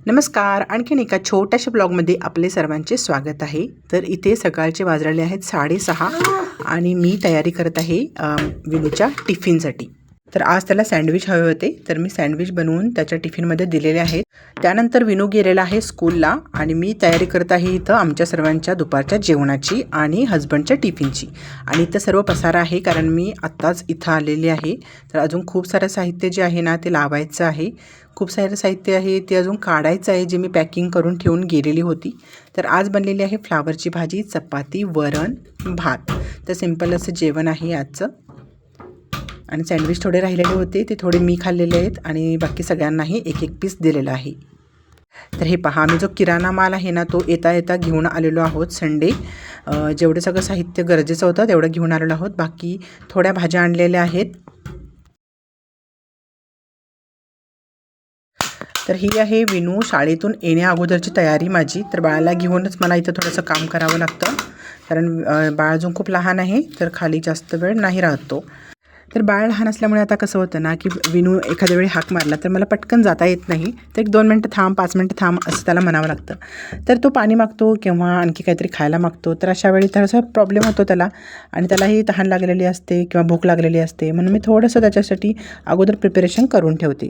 नमस्कार. आणखीन एका छोट्याशा ब्लॉगमध्ये आपले सर्वांचे स्वागत आहे. तर इथे सकाळचे वाजलेले आहेत 6:30 आणि मी तयारी करत आहे विनूच्या टिफिनसाठी. तर आज त्याला सँडविच हवे होते, तर मी सँडविच बनवून त्याच्या टिफिनमध्ये दिलेले आहेत. त्यानंतर विनू गेलेला आहे स्कूलला आणि मी तयारी करत आहे इथं आमच्या सर्वांच्या दुपारच्या जेवणाची आणि हजबंडच्या टिफिनची. आणि इथं सर्व पसारा आहे कारण मी आत्ताच इथं आलेली आहे. तर अजून खूप सारं साहित्य जे आहे ना ते लावायचं आहे. खूप सारं साहित्य आहे ते अजून काढायचं आहे, जे मी पॅकिंग करून ठेवून गेलेली होती. तर आज बनलेली आहे फ्लावरची भाजी, चपाती, वरण, भात. तर सिंपल असं जेवण आहे आजचं. आणि सँडविच थोडे राहिलेले होते, ते थोडे मी खाल्लेले आहेत आणि बाकी सगळ्यांनाही एक एक पीस दिलेला आहे. तर हे पहा, आम्ही जो किराणा माल आहे ना तो येता येता घेऊन आलेलो आहोत. संडे जेवढं सगळं साहित्य गरजेचं होतं तेवढं घेऊन आलेलो आहोत. बाकी थोड्या भाज्या आणलेल्या आहेत. तर ही आहे विनू शाळेतून येण्या अगोदरची तयारी माझी. तर बाळाला घेऊनच मला इथं थोडंसं काम करावं लागतं कारण बाळ अजून खूप लहान आहे, तर खाली जास्त वेळ नाही राहत तो. तर बाळ लहान असल्यामुळे आता कसं होतं ना की विनू एखाद्या वेळी हाक मारला तर मला पटकन जाता येत नाही. तर 1-2 मिनटं थांब, 5 मिनटं थांब असं त्याला म्हणावं लागतं. तर तो पाणी मागतो किंवा आणखी काहीतरी खायला मागतो. तर अशा वेळी थोडासा प्रॉब्लेम होतो त्याला आणि त्यालाही तहान लागलेली असते किंवा भूक लागलेली असते, म्हणून मी थोडंसं त्याच्यासाठी अगोदर प्रिपरेशन करून ठेवते.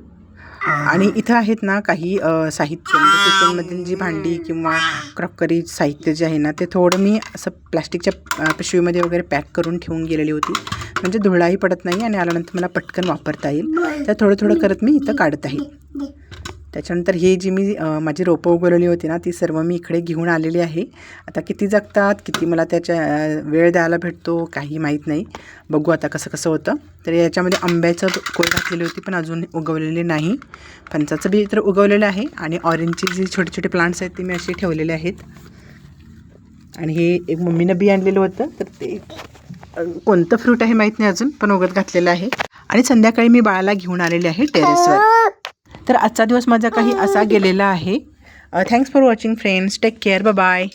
आणि इथं आहेत ना काही साहित्य, म्हणजे किचनमधील जी भांडी किंवा क्रॉकरी साहित्य जे आहे ना ते थोडं मी असं प्लॅस्टिकच्या पिशवीमध्ये वगैरे पॅक करून ठेवून गेलेली होती, म्हणजे धुळाही पडत नाही आणि आल्यानंतर मला पटकन वापरता येईल. तर थोडं थोडं करत मी इथं काढत आहे. त्याच्यानंतर ही जी मी माझी रोपं उगवलेली होती ना ती सर्व मी इकडे घेऊन आलेली आहे. आता किती जगतात, किती मला त्याच्या वेळ द्यायला भेटतो काही माहीत नाही. बघू आता कसं कसं होतं. तर याच्यामध्ये आंब्याचं कोय घातलेली होती पण अजून उगवलेले नाही. फणसाचं बी तर उगवलेलं आहे आणि ऑरेंजची जी छोटे छोटे प्लांट्स आहेत ते मी असे ठेवलेले आहेत. आणि हे एक मम्मीनं बी आणलेलं होतं, तर ते कोणतं फ्रूट आहे माहीत नाही अजून, पण उगत घातलेलं आहे. आणि संध्याकाळी मी बाळाला घेऊन आलेले आहे टेरेसवर. तर आजचा दिवस माझा काही असा गेलेला आहे. Thanks for watching friends. Take care. Bye bye.